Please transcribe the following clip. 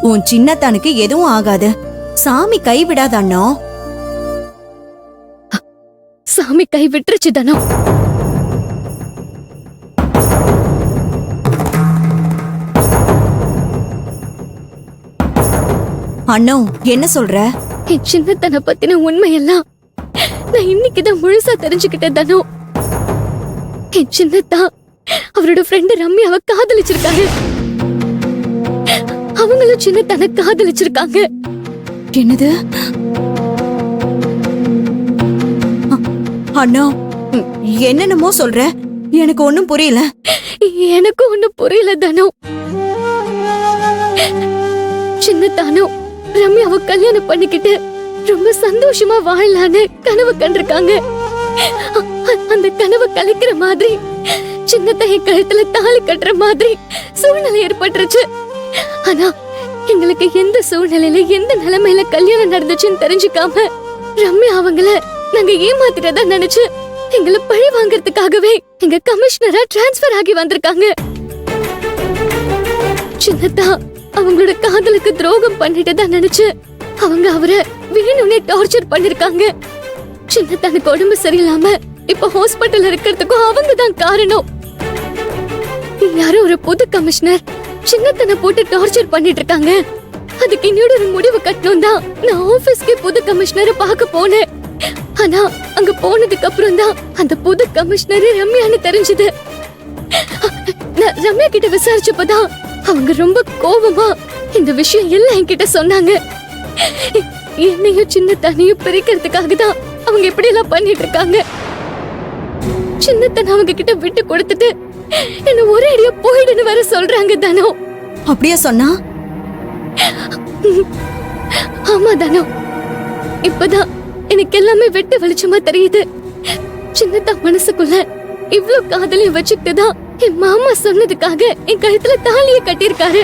உன் சின்னத்தானுக்கு எதுவும் ஆகாது. சாமி கைவிடாத அண்ணா. சாமி கை விட்டுருச்சு தனோ. அண்ணா என்ன சொல்ற? என் சின்னத்தனை பத்தின உண்மையெல்லாம் நான் இன்னைக்குதான் முழுசா தெரிஞ்சுக்கிட்டேன் தனோ. என் சின்னத்தா அவரோட ஃப்ரெண்டு ரம்யாவை காதலிச்சிருக்காரு. அவங்களும் சின்னத்தனை காதலிச்சிருக்காங்க. என்னது? அண்ணா என்னென்னமோ சொல்ற, எனக்கு ஒண்ணும் புரியல. எனக்கும் ஒண்ணும் புரியல தனோ. சின்னத்தானோ ரம்யாவை கல்யாணம் பண்ணிக்கிட்டு ரொம்ப சந்தோஷமா வாழலான்னு கனவு கண்டிருக்காங்க. அந்த கனவு கலைக்கிற மாதிரி சின்னத்தை என் கழுத்துல தாலி கட்டுற மாதிரி சூழ்நிலை ஏற்பட்டுருச்சு. ஆனா எங்களுக்கு எந்த சூழ்நிலையில எந்த நிலைமையில கல்யாணம் நடந்துச்சுன்னு தெரிஞ்சுக்காம ரம்யா அவங்கள நாங்க ஏமாத்திட்டதா நினைச்சு எங்களை பழி வாங்கறதுக்காகவே எங்க கமிஷனரா டிரான்ஸ்பர் ஆகி வந்திருக்காங்க. சின்னத்தா அவங்களோட காதலுக்கு துரோகம் பண்ணிட்டதா நினைச்சு அவங்க அவரை வேணும்னே டார்ச்சர் பண்ணிருக்காங்க. சின்னத்தானுக்கு உடம்பு சரியில்லாம இப்ப ஹாஸ்பிட்டல் இருக்கிறதுக்கும் அவங்க தான் காரணம். யாரோ ஒரு புது கமிஷனர் சின்னத்தனை போட்டு டார்ச்சர் பண்ணிட்டு இருக்காங்க. அதுக்கு இன்னொரு ஒரு முடிவு கட்டணும் தான் நான் ஆபீஸ்க்கு புது கமிஷனரை பார்க்க போனேன். ஆனா அங்க போனதுக்கு அப்புறம் தான் அந்த புது கமிஷனர் ரம்யான்னு தெரிஞ்சது. நான் ரம்யா கிட்ட விசாரிச்சப்பதான் அவங்க ரொம்ப கோபமா இந்த விஷயம் எல்லாம் என்கிட்ட சொன்னாங்க. என்னையும் சின்னத்தனையும் பிரிக்கிறதுக்காக தான் அவங்க இப்படி எல்லாம் பண்ணிட்டு இருக்காங்க. சின்னத்தனை அவங்க கிட்ட விட்டு கொடுத்துட்டு என்ன ஒரே அடியா போயிடுன்னு வர சொல்றாங்க தனோ. அப்படியே சொன்னா? ஆமா தனோ. இப்பதான் எனக்கு எல்லாமே வெட்ட வெளிச்சமா தெரியுது. சின்னத்தா மனசுக்குள்ள இவ்ளோ காதலையும் வச்சுக்கிட்டுதான் என் மாமா சொன்னதுக்காக என் கழுத்துல தாலியை கட்டியிருக்காரு.